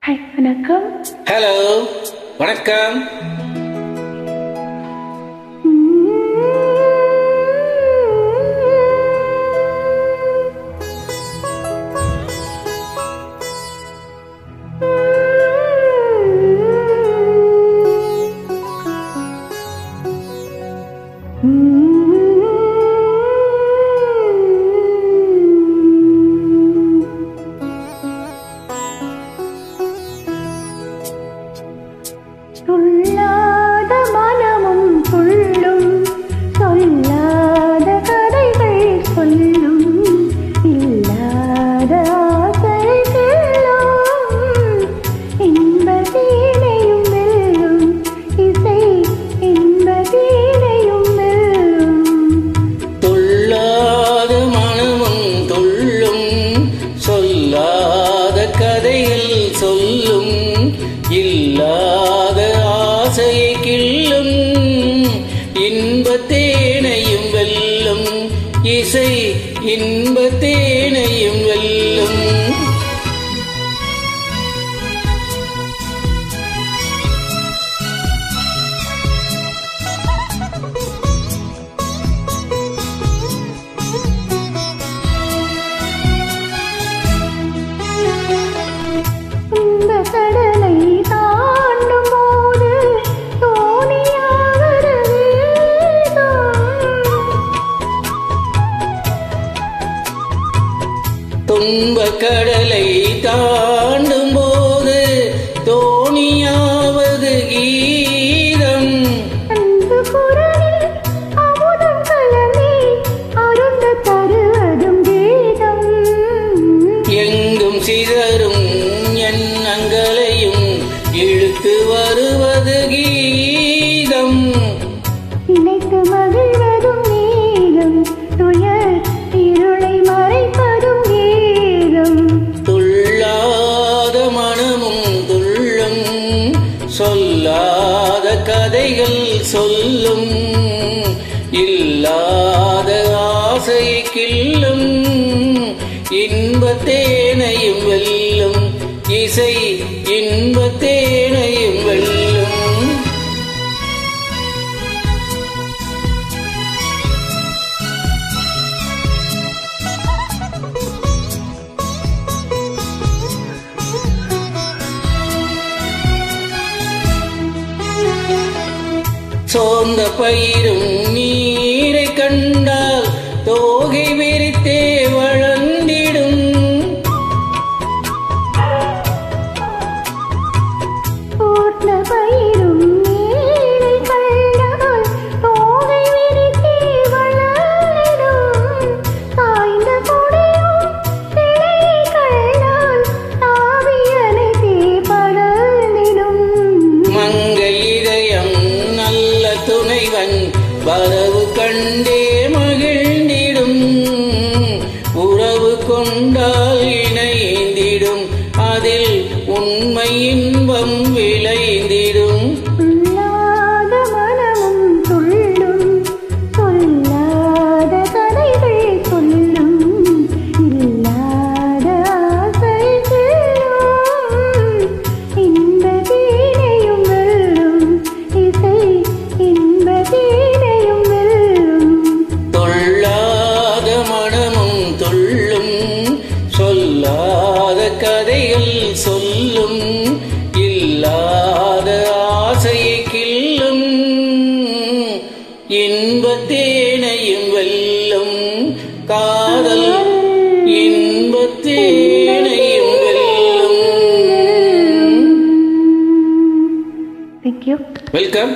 Hi வணக்கம். Hello வணக்கம். துள்ளாத மனமும் துள்ளும், சொல்லாத கதைகள் சொல்லும், இல்லாத ஆசை செல்லும், இன்ப வீணையும் வெல்லும், இசை இன்ப வீணையும் வெல்லும். துள்ளாத மனமும் துள்ளும், சொல்லாத கதைகள் சொல்லும், இல்லாத ஆசையை கிள்ளும், இன்பத்தேனையும் வெல்லும், இசை இன்பத்தேனையும் வெல்லும். இந்த கடலை தாண்டும் போது தோணியாவது துன்பக் கடலை தாண்டும் போது தோணியாவது கீதம். அன்பு குரலில் அமுதம் கலந்தே அருந்த தருவதும் கீதம். எங்கும் சிதறும் எண்ணங்களையும் இழுத்து வருவது கீதம். நினைத்து மகிழ்வதும் நீரம், துயர் இருளை மறைப்பதும் கீதம். துள்ளாத மனமும் துள்ளும், சொல்லாத கதைகள் சொல்லும், இல்லாத ஆசை கிள்ளும், இன்பத்தேனையும் வெல்லும், இசை இன்பத்தேனையும் வெல்லும். சோர்ந்த பயிரும் நீரை கண்டால் தோகை விரித்தே வளர்ந்திடும். போர்ந்த பயிரும் நீரை கண்டால் தோகை விரித்தே வளர்ந்திடும். சாய்ந்த கொடியும் சிலையை கண்டால் தாவி அணைத்தே படர்ந்திடும். மங்கை இதயம் நல்ல துணைவன் வரவு கண்டே மகிழ்ந்திடும். உறவு கொண்டால் இணைந்திடும், அதில் உண்மை இன்பம் விளைந்திடும். துள்ளாத மனமும் துள்ளும், சொல்லாத கதைகள் சொல்லும், இல்லாத ஆசை செல்லும், இன்ப வீணையும் வெல்லும், இசை இன்ப வீணையும் வெல்லும். துள்ளாத மனமும் துள்ளும், சொல்லாத கதைகள் சொல்லும், இல்லாத ஆசையை கிள்ளும், இன்பத்தேனையும் வெல்லும். காதல் இன்பத்தேனையும் வெல்லும். Thank you. வெல்கம்.